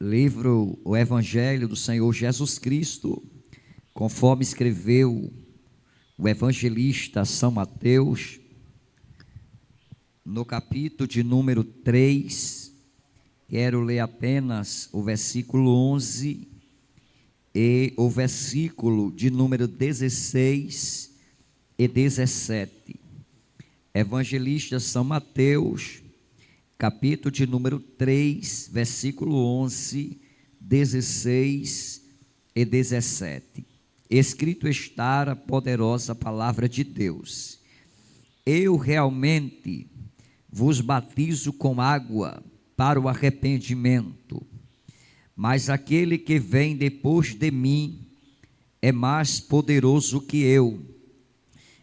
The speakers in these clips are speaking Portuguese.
livro, o Evangelho do Senhor Jesus Cristo, conforme escreveu o evangelista São Mateus, no capítulo de número 3, quero ler apenas o versículo 11 e o versículo de número 16 e 17. Evangelista São Mateus, capítulo de número 3, versículo 11, 16 e 17. Escrito está a poderosa palavra de Deus: eu realmente vos batizo com água para o arrependimento, mas aquele que vem depois de mim é mais poderoso que eu,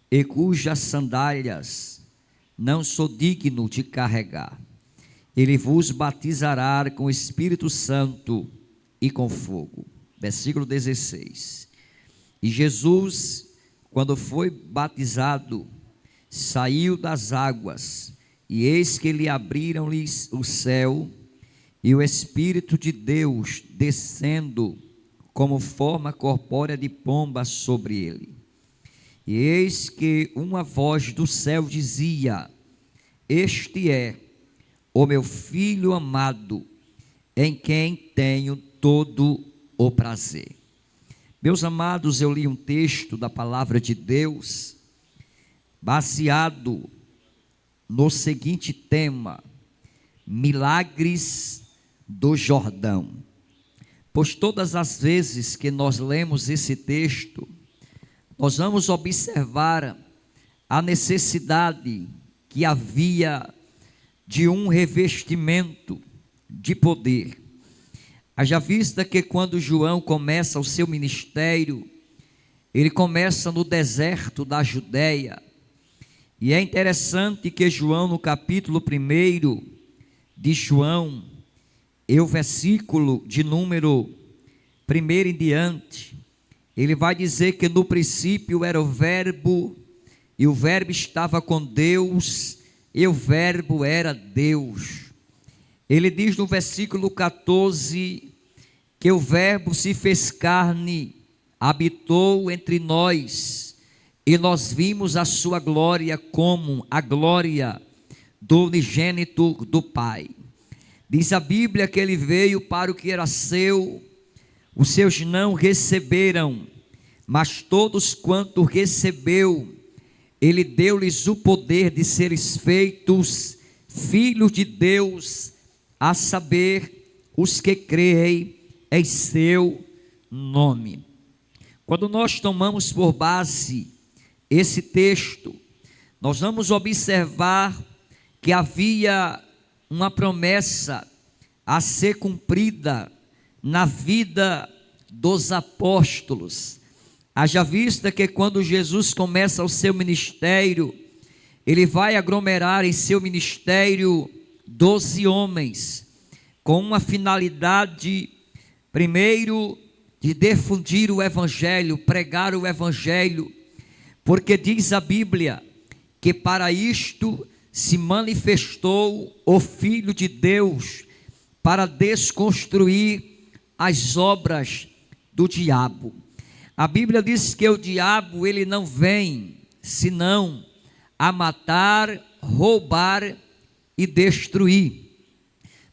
e cujas sandálias não sou digno de carregar. Ele vos batizará com o Espírito Santo e com fogo. Versículo 16. E Jesus, quando foi batizado, saiu das águas, e eis que lhe abriram-lhes o céu, e o Espírito de Deus descendo como forma corpórea de pomba sobre ele. E eis que uma voz do céu dizia: este é o meu Filho amado, em quem tenho todo o prazer. Meus amados, eu li um texto da palavra de Deus, baseado no seguinte tema: milagres do Jordão. Pois todas as vezes que nós lemos esse texto, nós vamos observar a necessidade que havia de um revestimento de poder. Haja vista que quando João começa o seu ministério, ele começa no deserto da Judéia. E é interessante que João, no capítulo 1 de João, e o versículo de número 1 em diante, ele vai dizer que no princípio era o Verbo, e o Verbo estava com Deus, e o Verbo era Deus. Ele diz no versículo 14, que o Verbo se fez carne, habitou entre nós, e nós vimos a sua glória como a glória do unigênito do Pai. Diz a Bíblia que ele veio para o que era seu, os seus não receberam, mas todos quanto recebeu, ele deu-lhes o poder de serem feitos filhos de Deus, a saber, os que creem em seu nome. Quando nós tomamos por base esse texto, nós vamos observar que havia uma promessa a ser cumprida na vida dos apóstolos. Haja vista que quando Jesus começa o seu ministério, ele vai aglomerar em seu ministério 12 homens, com uma finalidade, primeiro, de difundir o evangelho, pregar o evangelho, porque diz a Bíblia que para isto se manifestou o Filho de Deus, para desconstruir as obras do diabo. A Bíblia diz que o diabo, ele não vem senão a matar, roubar e destruir.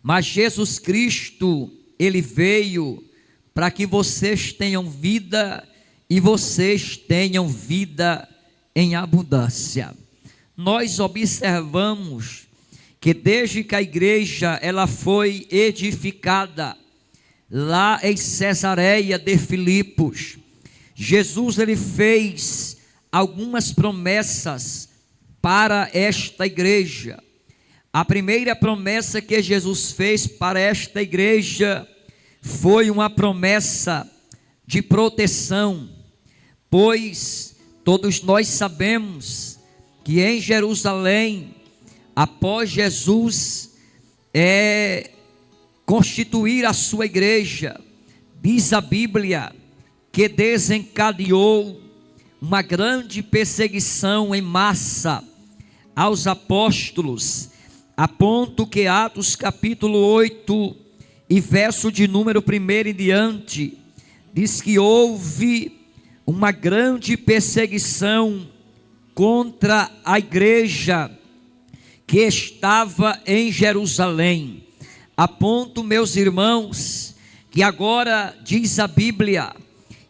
Mas Jesus Cristo, ele veio para que vocês tenham vida e vocês tenham vida em abundância. Nós observamos que desde que a igreja ela foi edificada lá em Cesareia de Filipos, Jesus ele fez algumas promessas para esta igreja. A primeira promessa que Jesus fez para esta igreja foi uma promessa de proteção, pois todos nós sabemos que em Jerusalém, após Jesus constituir a sua igreja, diz a Bíblia que desencadeou uma grande perseguição em massa aos apóstolos, a ponto que Atos capítulo 8 e verso de número 1 em diante, diz que houve uma grande perseguição contra a igreja que estava em Jerusalém, a ponto, meus irmãos, que agora diz a Bíblia,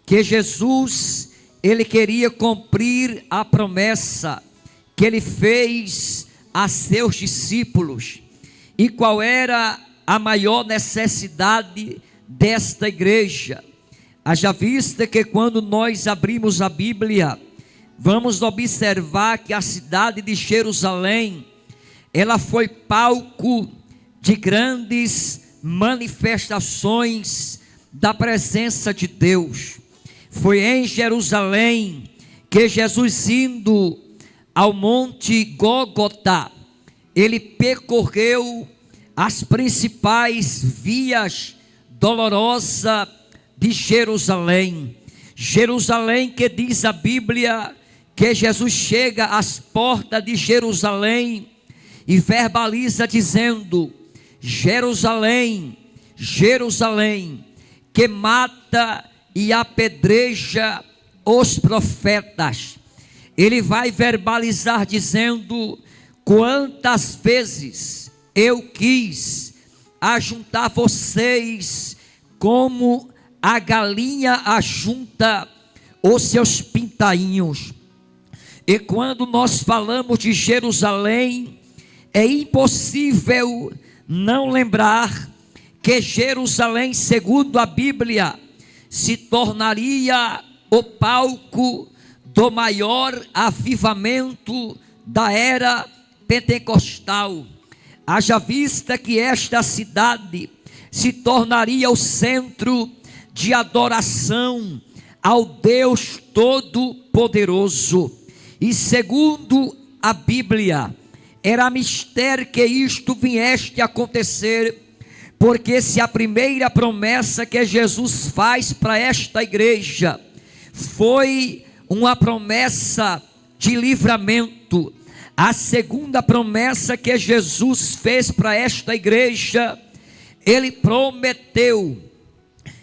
que Jesus, ele queria cumprir a promessa que ele fez a seus discípulos. E qual era a maior necessidade desta igreja? Haja vista que quando nós abrimos a Bíblia, vamos observar que a cidade de Jerusalém, ela foi palco de grandes manifestações da presença de Deus. Foi em Jerusalém que Jesus, indo ao monte Gólgota, ele percorreu as principais vias dolorosas de Jerusalém. Jerusalém, que diz a Bíblia que Jesus chega às portas de Jerusalém e verbaliza dizendo: Jerusalém, Jerusalém, que mata e apedreja os profetas. Ele vai verbalizar dizendo: quantas vezes eu quis ajuntar vocês como a galinha ajunta os seus pintainhos. E quando nós falamos de Jerusalém, é impossível não lembrar que Jerusalém, segundo a Bíblia, se tornaria o palco do maior avivamento da era pentecostal. Haja vista que esta cidade se tornaria o centro de adoração ao Deus Todo-Poderoso. E segundo a Bíblia, era mistério que isto viesse a acontecer, porque se a primeira promessa que Jesus faz para esta igreja foi uma promessa de livramento, a segunda promessa que Jesus fez para esta igreja, ele prometeu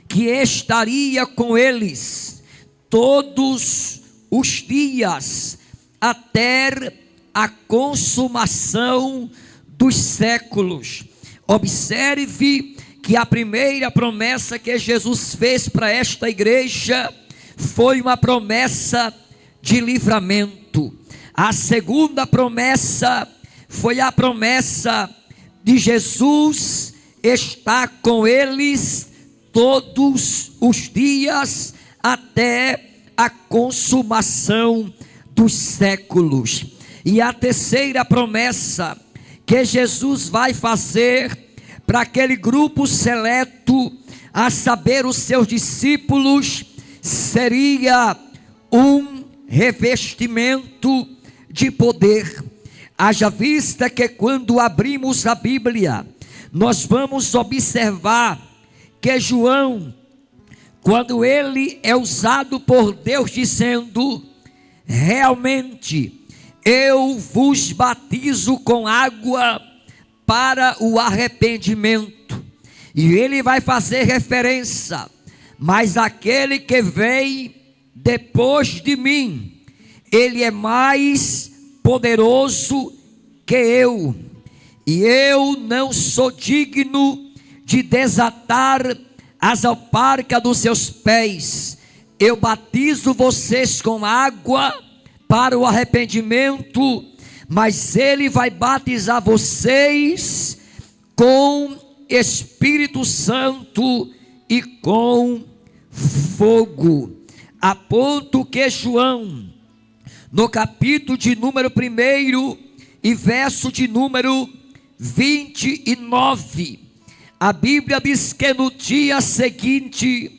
que estaria com eles todos os dias até a consumação dos séculos. Observe que a primeira promessa que Jesus fez para esta igreja foi uma promessa de livramento. A segunda promessa foi a promessa de Jesus estar com eles todos os dias até a consumação dos séculos. E a terceira promessa que Jesus vai fazer para aquele grupo seleto, a saber, os seus discípulos, seria um revestimento de poder. Haja vista que quando abrimos a Bíblia, nós vamos observar que João, quando ele é usado por Deus dizendo: realmente eu vos batizo com água para o arrependimento, e ele vai fazer referência: mas aquele que vem depois de mim, ele é mais poderoso que eu, e eu não sou digno de desatar as alparcas dos seus pés. Eu batizo vocês com água para o arrependimento, mas ele vai batizar vocês com Espírito Santo e com fogo. A ponto que João, no capítulo de número 1 e verso de número 29, a Bíblia diz que no dia seguinte,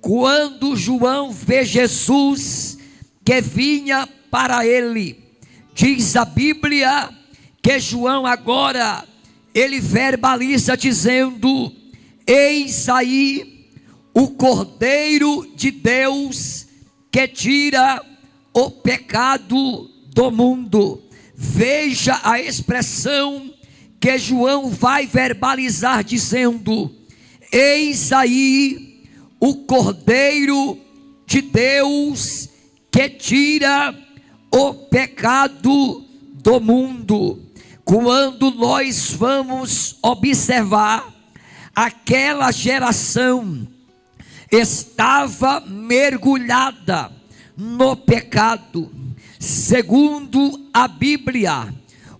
quando João vê Jesus que vinha para ele, diz a Bíblia que João agora, ele verbaliza dizendo: eis aí o Cordeiro de Deus que tira o pecado do mundo. Veja a expressão que João vai verbalizar dizendo: Eis aí o Cordeiro de Deus que tira o pecado do mundo. Quando nós vamos observar, aquela geração estava mergulhada no pecado. Segundo a Bíblia,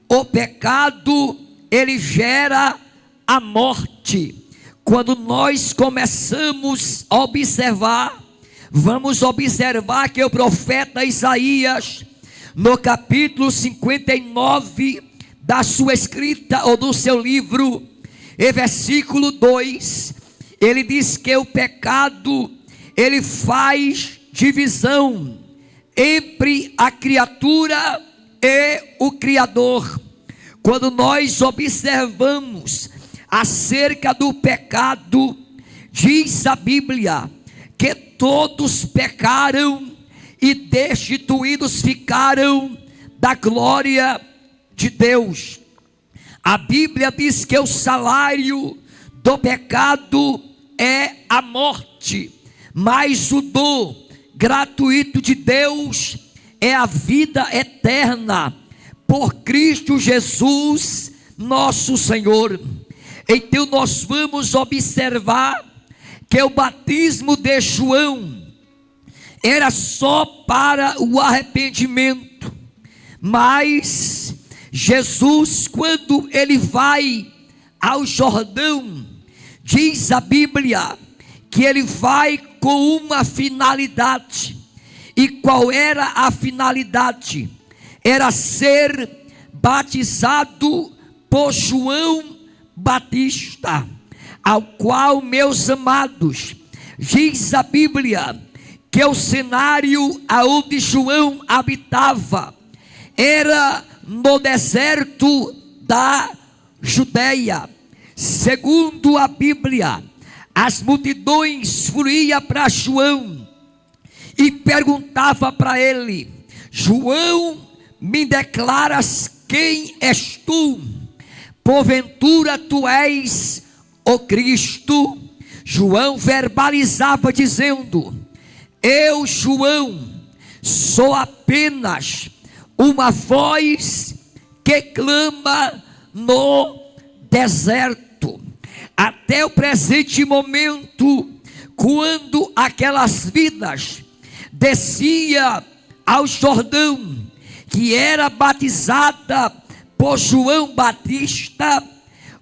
o pecado ele gera a morte. Quando nós começamos a observar, vamos observar que o profeta Isaías, no capítulo 59 da sua escrita ou do seu livro, e versículo 2, ele diz que o pecado ele faz divisão entre a criatura e o Criador. Quando nós observamos acerca do pecado, diz a Bíblia que todos pecaram e destituídos ficaram da glória de Deus. A Bíblia diz que o salário do pecado é a morte, mas o dom gratuito de Deus é a vida eterna por Cristo Jesus, nosso Senhor. Então nós vamos observar que o batismo de João era só para o arrependimento, mas Jesus, quando ele vai ao Jordão, diz a Bíblia que ele vai com uma finalidade. E qual era a finalidade? Era ser batizado por João Batista, ao qual, meus amados, diz a Bíblia que o cenário aonde João habitava era no deserto da Judeia. Segundo a Bíblia, as multidões fluíam para João e perguntava para ele: João, me declaras quem és tu? Porventura tu és o Cristo? João verbalizava dizendo: eu, João, sou apenas uma voz que clama no deserto. Até o presente momento, quando aquelas vidas descia ao Jordão, que era batizada por João Batista,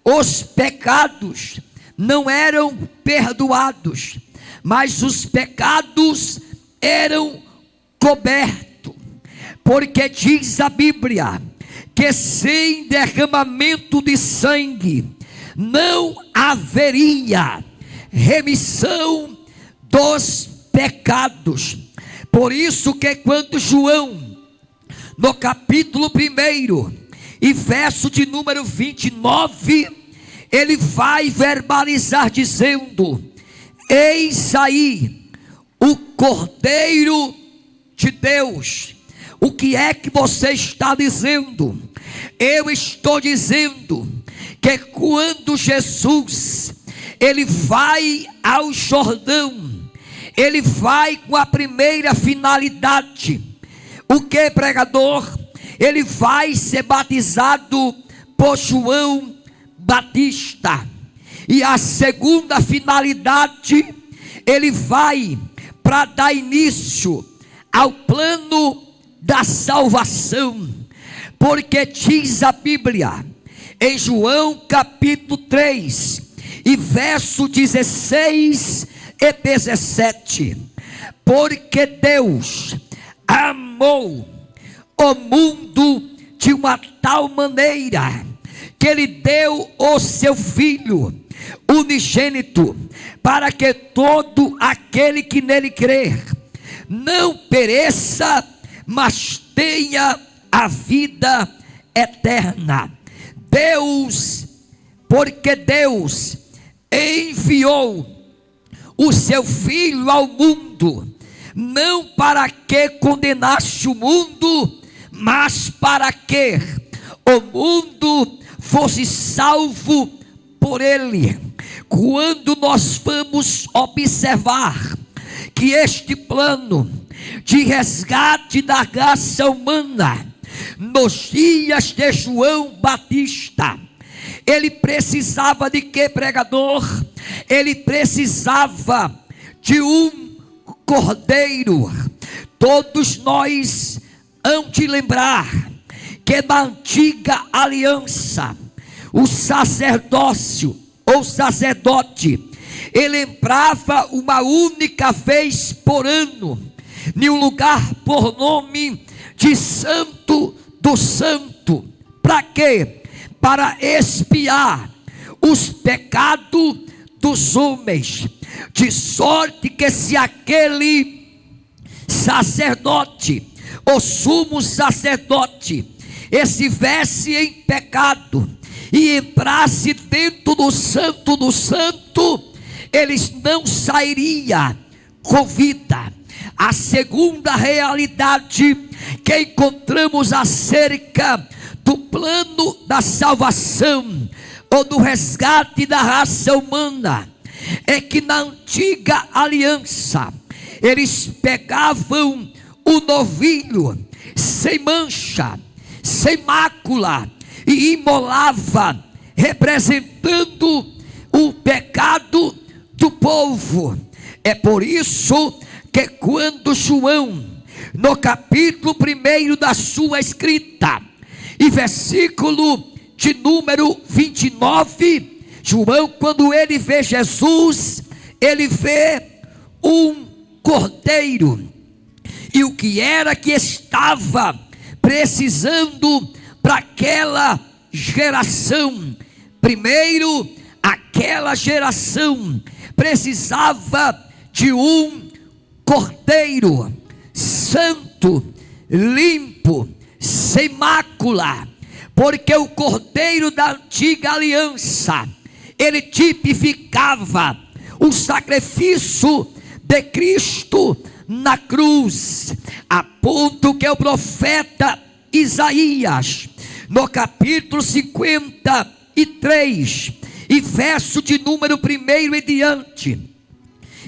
os pecados não eram perdoados, mas os pecados eram cobertos, porque diz a Bíblia que sem derramamento de sangue não haveria remissão dos pecados. Por isso que quando João, no capítulo 1 e verso de número 29, ele vai verbalizar dizendo: eis aí o Cordeiro de Deus. O que é que você está dizendo? Eu estou dizendo que quando Jesus ele vai ao Jordão, ele vai com a primeira finalidade. O que, pregador? Ele vai ser batizado por João Batista. E a segunda finalidade, ele vai para dar início ao plano da salvação. Porque diz a Bíblia em João capítulo 3 e verso 16 e 17: porque Deus amou o mundo de uma tal maneira que ele deu o seu Filho unigênito, para que todo aquele que nele crer não pereça, mas tenha a vida eterna. Porque Deus enviou o seu Filho ao mundo, não para que condenasse o mundo, mas para que o mundo fosse salvo por ele. quando nós vamos observar que este plano de resgate da raça humana, nos dias de João Batista, ele precisava de que, pregador? Ele precisava de um cordeiro. Todos nós hão de lembrar que na antiga aliança, o sacerdócio ou sacerdote, ele entrava uma única vez por ano em um lugar por nome de Santo do Santo. Para quê? Para expiar os pecados dos homens, de sorte que se aquele sacerdote, o sumo sacerdote, estivesse em pecado e entrasse dentro do Santo do Santo, eles não sairiam com vida. A segunda realidade que encontramos acerca do plano da salvação ou do resgate da raça humana é que na antiga aliança eles pegavam o novilho sem mancha, sem mácula, e imolava, representando o pecado do povo. É por isso que quando João, no capítulo 1 da sua escrita, e versículo de número 29, João, quando ele vê Jesus, ele vê um cordeiro. E o que era que estava precisando para aquela geração? Primeiro, aquela geração precisava de um cordeiro santo, limpo, sem mácula, porque o cordeiro da antiga aliança, ele tipificava o sacrifício de Cristo na cruz, a ponto que o profeta Isaías, no capítulo 53 e verso de número 1 em diante,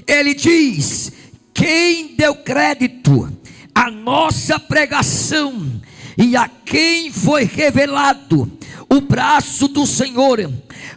ele diz: quem deu crédito à nossa pregação e a quem foi revelado o braço do Senhor,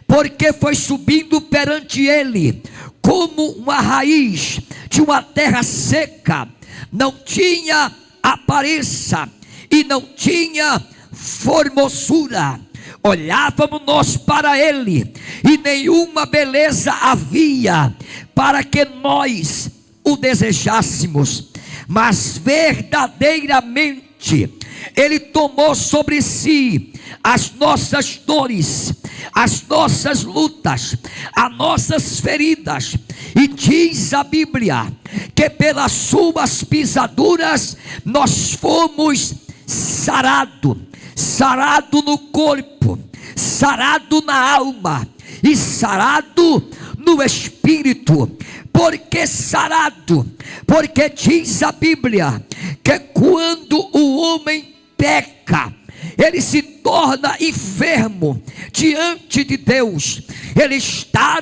porque foi subindo perante ele como uma raiz de uma terra seca, não tinha aparência e não tinha formosura. Olhávamos nós para ele e nenhuma beleza havia para que nós o desejássemos, mas verdadeiramente ele tomou sobre si as nossas dores, as nossas lutas, as nossas feridas, e diz a Bíblia que pelas suas pisaduras nós fomos sarados, sarado no corpo, sarado na alma e sarado no espírito. Por que sarado? Porque diz a Bíblia que quando o homem peca, ele se torna enfermo diante de Deus, ele está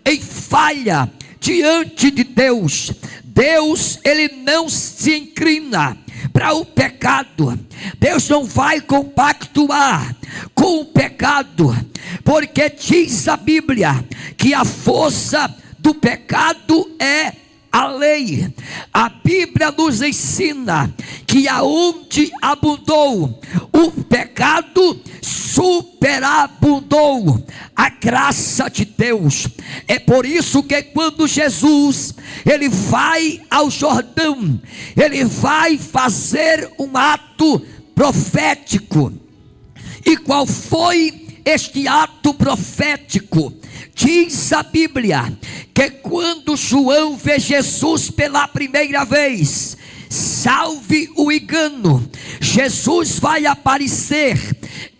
em falha diante de Deus. Deus, ele não se inclina para o pecado. Deus não vai compactuar com o pecado, porque diz a Bíblia que a força do pecado é a lei. A Bíblia nos ensina que aonde abundou o pecado, superabundou a graça de Deus. É por isso que quando Jesus, ele vai ao Jordão, ele vai fazer um ato profético. E qual foi este ato profético? Diz a Bíblia que quando João vê Jesus pela primeira vez, salve o engano, Jesus vai aparecer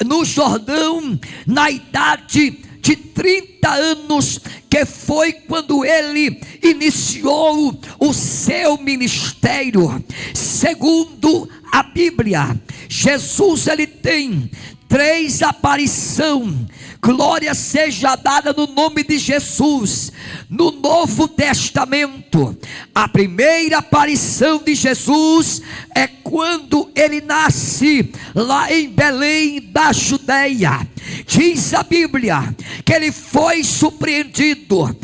no Jordão na idade de 30 anos, que foi quando ele iniciou o seu ministério. Segundo a Bíblia, Jesus ele tem 3 aparições Glória seja dada no nome de Jesus. No Novo Testamento, a primeira aparição de Jesus é quando ele nasce lá em Belém da Judeia. Diz a Bíblia que ele foi surpreendido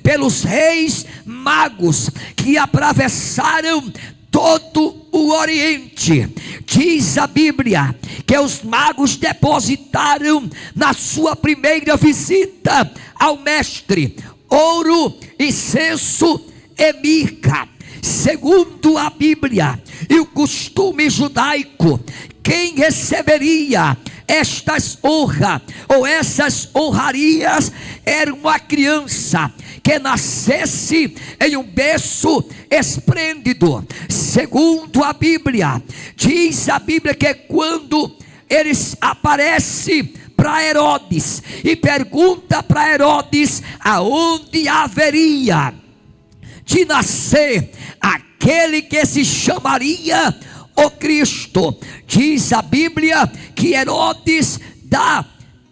pelos reis magos que atravessaram todo o Oriente. Diz a Bíblia que os magos depositaram na sua primeira visita ao mestre ouro, incenso e mirra. Segundo a Bíblia e o costume judaico, quem receberia estas honras ou essas honrarias era uma criança que nascesse em um berço esplêndido. Segundo a Bíblia, diz a Bíblia que quando eles aparecem para Herodes e pergunta para Herodes aonde haveria de nascer aquele que se chamaria o Cristo, diz a Bíblia que Herodes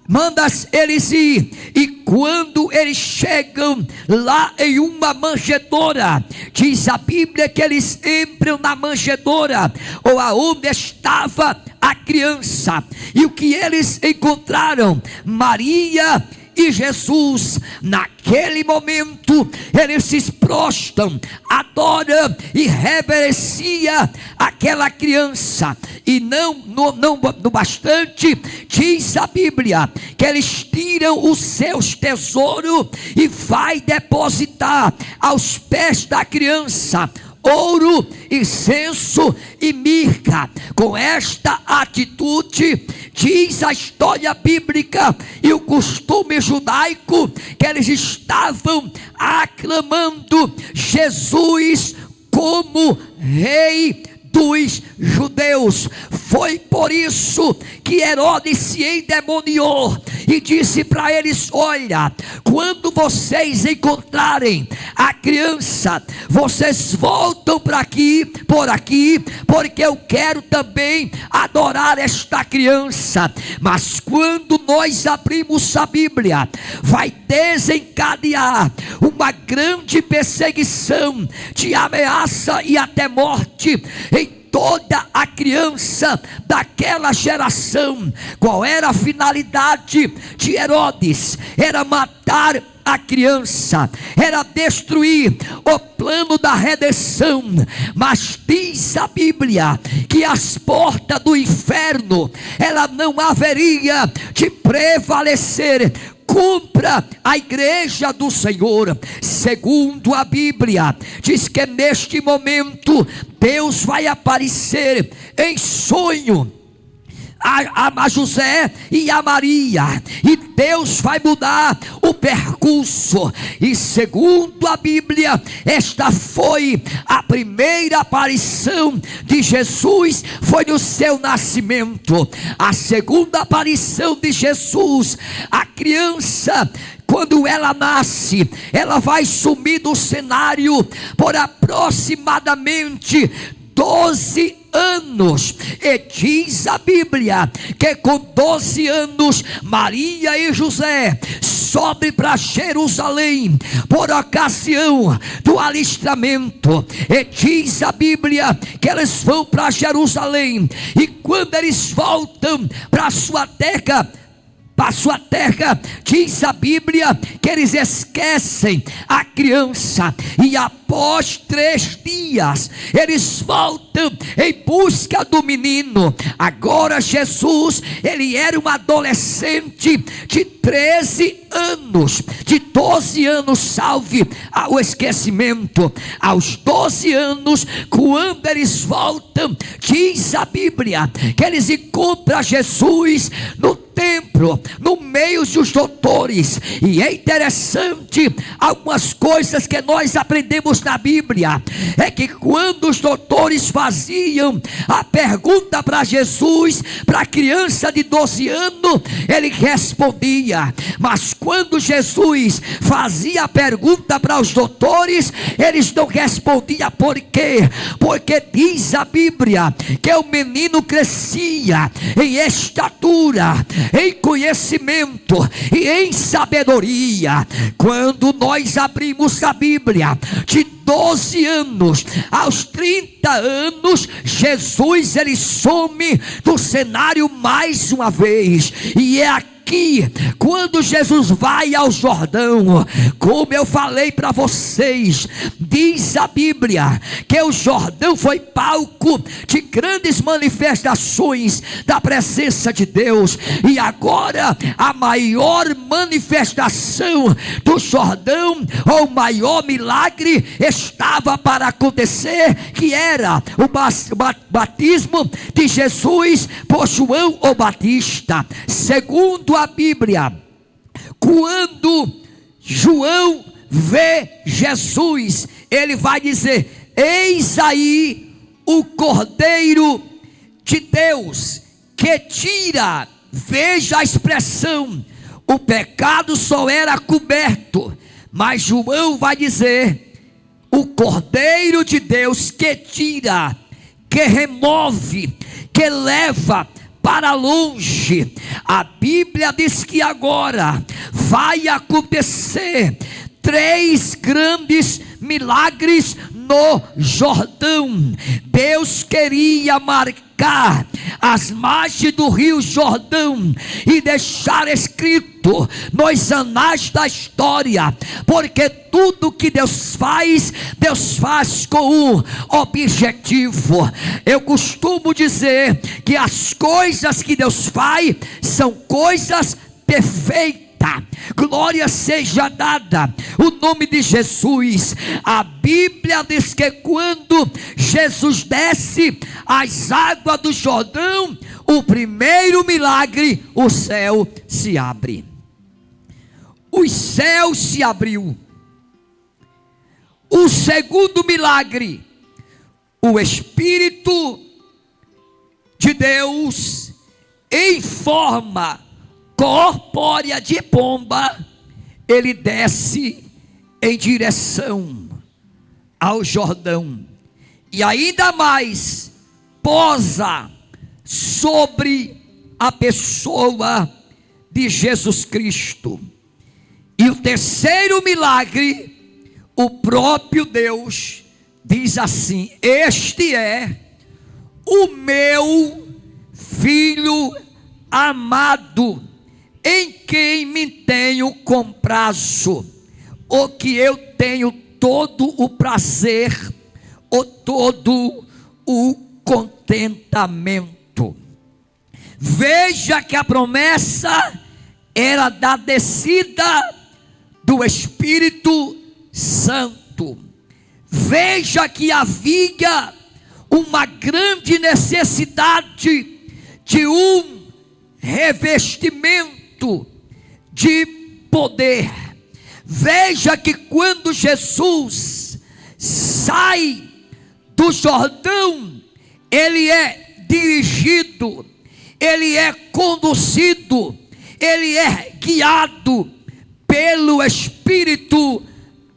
manda eles ir, e quando eles chegam lá em uma manjedoura, diz a Bíblia que eles entram na manjedoura, ou aonde estava a criança, e o que eles encontraram? Maria e Jesus. Naquele momento eles se prostram, adoram e reverenciam aquela criança. E não bastante, diz a Bíblia que eles tiram os seus tesouros e vai depositar aos pés da criança ouro, incenso e mirra. Com esta atitude, diz a história bíblica e o costume judaico, que eles estavam aclamando Jesus como rei dos judeus. Foi por isso que Herodes se endemoniou e disse para eles: olha, quando vocês encontrarem a criança, vocês voltam por aqui, porque eu quero também adorar esta criança. Mas quando nós abrimos a Bíblia, vai desencadear uma grande perseguição, de ameaça e até morte em toda a criança daquela geração. Qual era a finalidade de Herodes? Era matar a criança, era destruir o plano da redenção. Mas diz a Bíblia que as portas do inferno, ela não haveria de prevalecer contra a igreja do Senhor. Segundo a Bíblia, diz que neste momento Deus vai aparecer em sonho a José e a Maria, e Deus vai mudar o percurso. E segundo a Bíblia, esta foi a primeira aparição de Jesus, foi no seu nascimento. A segunda aparição de Jesus, a criança, quando ela nasce, ela vai sumir do cenário por aproximadamente 12 anos. E diz a Bíblia que com 12 anos Maria e José sobem para Jerusalém por ocasião do alistamento. E diz a Bíblia que eles vão para Jerusalém, e quando eles voltam para sua terra, diz a Bíblia que eles esquecem a criança, e após 3 dias eles voltam em busca do menino. Agora Jesus, ele era um adolescente de 13 anos, de 12 anos, salve ao esquecimento. Aos 12 anos, quando eles voltam, diz a Bíblia que eles encontram Jesus no templo, no meio dos doutores. E é interessante algumas coisas que nós aprendemos na Bíblia, é que quando os doutores faziam a pergunta para Jesus, para a criança de 12 anos, ele respondia. Mas quando Jesus fazia a pergunta para os doutores, eles não respondiam. Por quê? Porque diz a Bíblia que o menino crescia em estatura, em conhecimento e em sabedoria. Quando nós abrimos a Bíblia, de 12 anos aos 30 anos, Jesus ele some do cenário mais uma vez, e é aqui quando Jesus vai ao Jordão, como eu falei para vocês, diz a Bíblia que o Jordão foi palco de grandes manifestações da presença de Deus, e agora a maior manifestação do Jordão, ou o maior milagre, estava para acontecer, que era o batismo de Jesus por João o Batista. Segundo a Bíblia, quando João vê Jesus, ele vai dizer: eis aí o Cordeiro de Deus que tira, veja a expressão, o pecado só era coberto, mas João vai dizer: o Cordeiro de Deus que tira, que remove, que leva para longe. A Bíblia diz que agora vai acontecer 3 grandes milagres no Jordão. Deus queria marcar as margens do rio Jordão e deixar escrito nos anais da história, porque tudo que Deus faz com um objetivo. Eu costumo dizer que as coisas que Deus faz são coisas perfeitas. Glória seja dada o nome de Jesus. A Bíblia diz que quando Jesus desce as águas do Jordão, o primeiro milagre, o céu se abre. Os céus se abriu. O segundo milagre, o Espírito de Deus em forma corpórea de pomba, ele desce em direção ao Jordão, e ainda mais posa sobre a pessoa de Jesus Cristo. E o terceiro milagre, o próprio Deus diz assim: este é o meu filho amado, em quem me tenho comprazo, o que eu tenho todo o prazer, ou todo o contentamento. Veja que a promessa era da descida do Espírito Santo. Veja que havia uma grande necessidade de um revestimento de poder. Veja que quando Jesus sai do Jordão, ele é dirigido, ele é conduzido, ele é guiado pelo Espírito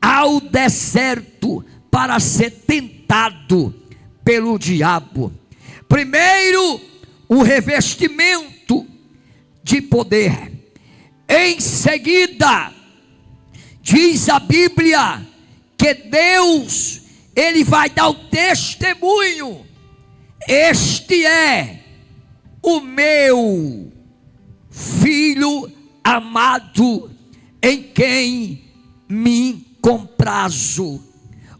ao deserto para ser tentado pelo diabo. Primeiro, o revestimento de poder. Em seguida, diz a Bíblia que Deus, ele vai dar o testemunho: este é o meu filho amado, em quem me comprazo,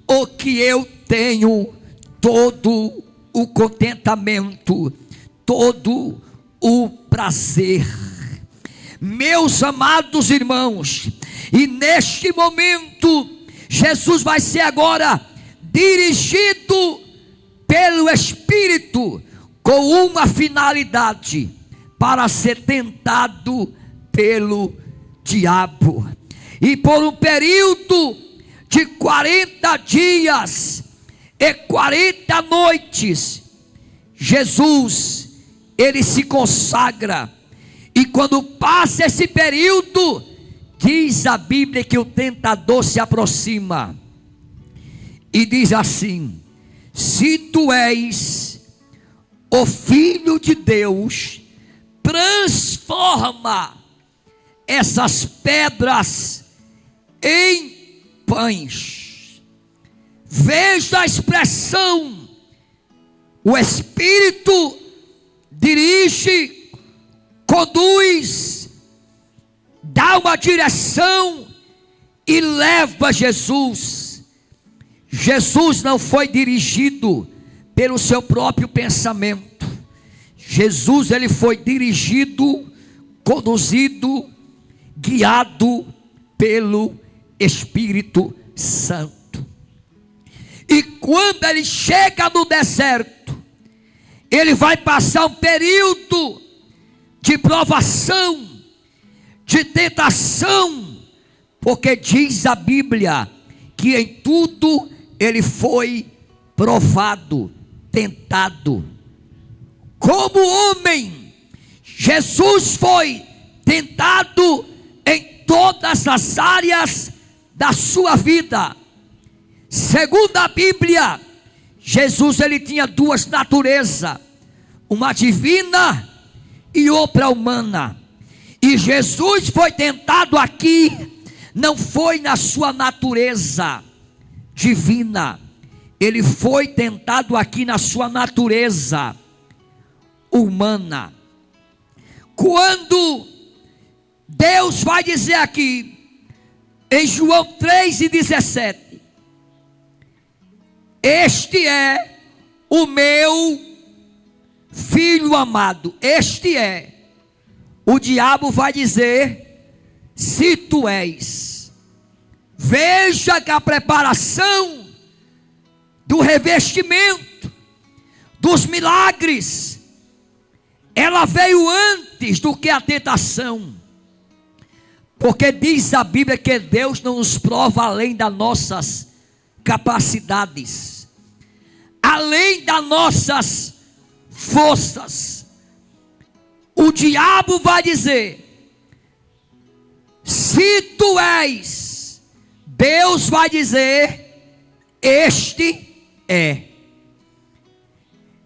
o que eu tenho todo o contentamento, todo o prazer. Meus amados irmãos, e neste momento Jesus vai ser agora dirigido pelo Espírito com uma finalidade: para ser tentado pelo diabo. E por um período de 40 dias e 40 noites, Jesus, ele se consagra. E quando passa esse período, diz a Bíblia que o tentador se aproxima e diz assim: se tu és o Filho de Deus, transforma essas pedras em pães. Veja a expressão: o Espírito dirige, conduz, dá uma direção e leva Jesus. Jesus não foi dirigido pelo seu próprio pensamento. Jesus, ele foi dirigido, conduzido, guiado pelo Espírito Santo. E quando ele chega no deserto, ele vai passar um período de provação, de tentação, porque diz a Bíblia que em tudo ele foi provado, tentado. Como homem, Jesus foi tentado em todas as áreas da sua vida. Segundo a Bíblia, Jesus, ele tinha duas naturezas, uma divina e outra humana. E Jesus foi tentado aqui, não foi na sua natureza divina, ele foi tentado aqui na sua natureza humana. Quando Deus vai dizer aqui, em João 3:17, este é o meu filho amado, este é. O diabo vai dizer, se tu és. Veja que a preparação do revestimento, dos milagres, ela veio antes do que a tentação. Porque diz a Bíblia que Deus não nos prova além das nossas capacidades, além das nossas forças. O diabo vai dizer, se tu és. Deus vai dizer, este é.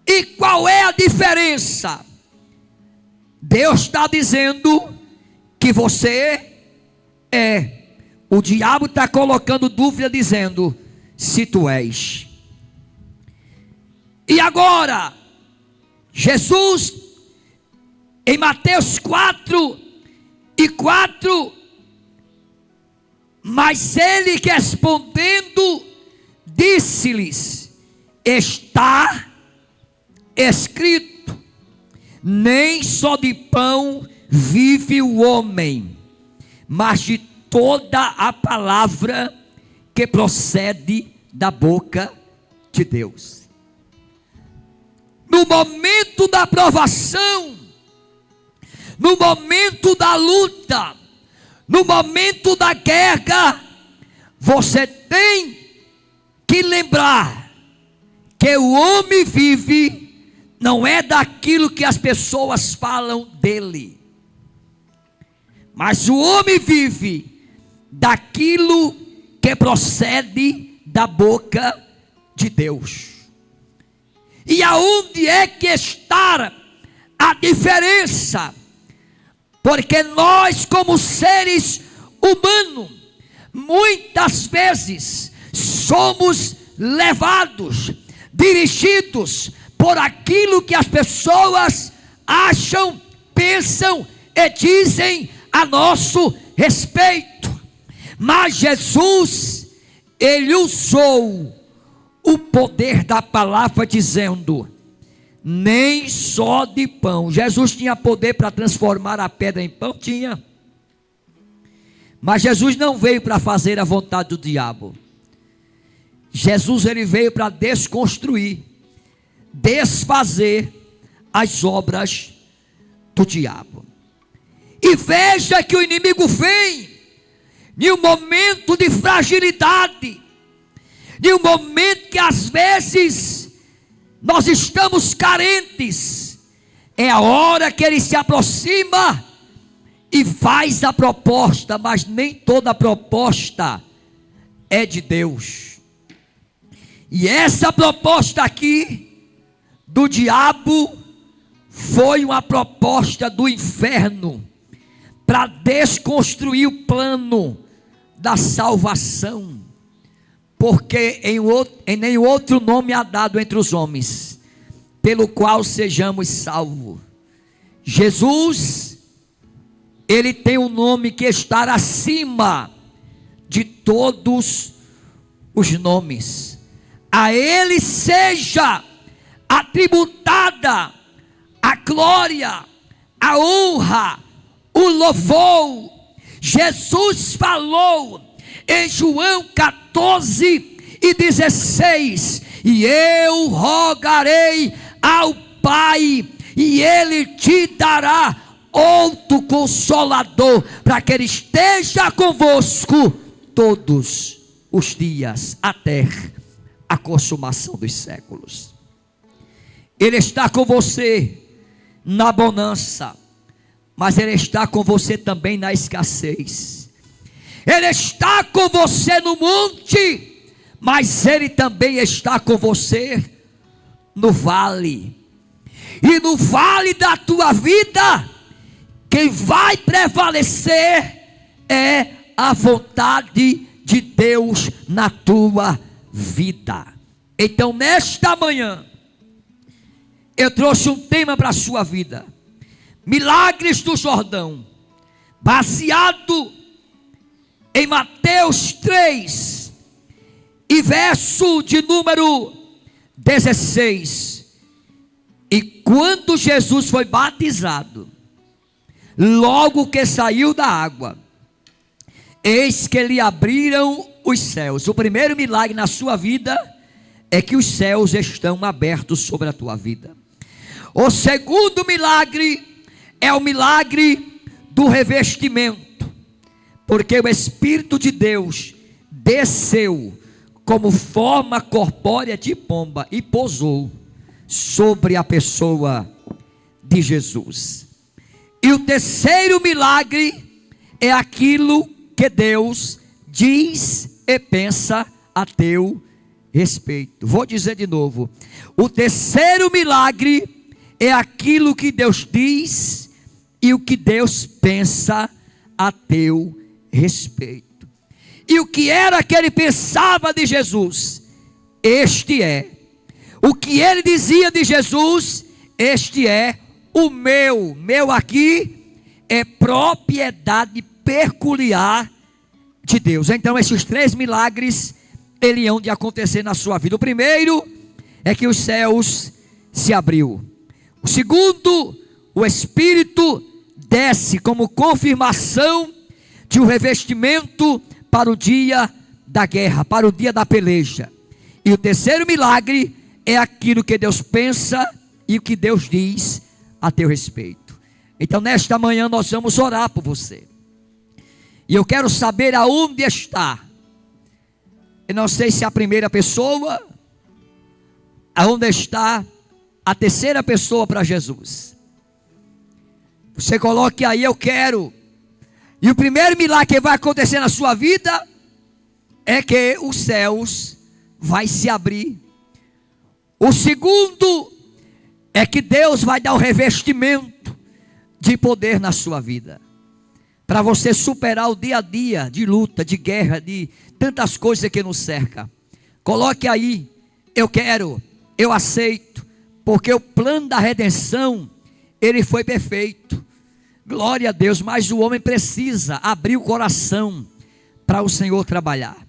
E qual é a diferença? Deus está dizendo que você é. O diabo está colocando dúvida, dizendo, se tu és. E agora, Jesus, em Mateus 4:4, mas ele respondendo, disse-lhes, está escrito, nem só de pão vive o homem, mas de toda a palavra que procede da boca de Deus. No momento da provação, no momento da luta, no momento da guerra, você tem que lembrar que o homem vive não é daquilo que as pessoas falam dele, mas o homem vive daquilo que procede da boca de Deus. E aonde é que está a diferença? Porque nós, como seres humanos, muitas vezes somos levados, dirigidos por aquilo que as pessoas acham, pensam e dizem a nosso respeito. Mas Jesus, ele usou o poder da palavra dizendo, nem só de pão. Jesus tinha poder para transformar a pedra em pão? Tinha. Mas Jesus não veio para fazer a vontade do diabo. Jesus, ele veio para desconstruir, desfazer as obras do diabo. E veja que o inimigo vem em um momento de fragilidade, em um momento que às vezes nós estamos carentes. É a hora que ele se aproxima e faz a proposta, mas nem toda proposta é de Deus. E essa proposta aqui do diabo foi uma proposta do inferno para desconstruir o plano da salvação, porque em nenhum outro nome há dado entre os homens pelo qual sejamos salvos. Jesus, ele tem um nome que está acima de todos os nomes. A ele seja atributada a glória, a honra, o louvor. Jesus falou em João 14:16: e eu rogarei ao Pai, e Ele te dará outro Consolador, para que Ele esteja convosco todos os dias, até a consumação dos séculos. Ele está com você na bonança, mas Ele está com você também na escassez. Ele está com você no monte, mas Ele também está com você no vale. E no vale da tua vida, quem vai prevalecer é a vontade de Deus na tua vida. Então, nesta manhã, eu trouxe um tema para a sua vida: milagres do Jordão, baseado em Mateus 3 e verso de número 16. E quando Jesus foi batizado, logo que saiu da água, eis que lhe abriram os céus. O primeiro milagre na sua vida é que os céus estão abertos sobre a tua vida. O segundo milagre é o milagre do revestimento, porque o Espírito de Deus desceu como forma corpórea de pomba e pousou sobre a pessoa de Jesus. E o terceiro milagre é aquilo que Deus diz e pensa a teu respeito. Vou dizer de novo: o terceiro milagre é aquilo que Deus diz e o que Deus pensa a teu respeito. E o que era que ele pensava de Jesus? Este é. O que ele dizia de Jesus? Este é o meu. Meu aqui é propriedade peculiar de Deus. Então esses três milagres, eles hão de acontecer na sua vida. O primeiro é que os céus se abriu. O segundo, o Espírito desce como confirmação de um revestimento para o dia da guerra, para o dia da peleja. E o terceiro milagre é aquilo que Deus pensa e o que Deus diz a teu respeito. Então nesta manhã nós vamos orar por você. E eu quero saber aonde está. Eu não sei se é a primeira pessoa, aonde está a terceira pessoa para Jesus. Você coloque aí, eu quero. E o primeiro milagre que vai acontecer na sua vida é que os céus vai se abrir. O segundo é que Deus vai dar o revestimento de poder na sua vida, para você superar o dia a dia de luta, de guerra, de tantas coisas que nos cercam. Coloque aí, eu quero, eu aceito, porque o plano da redenção, ele foi perfeito. Glória a Deus, mas o homem precisa abrir o coração para o Senhor trabalhar.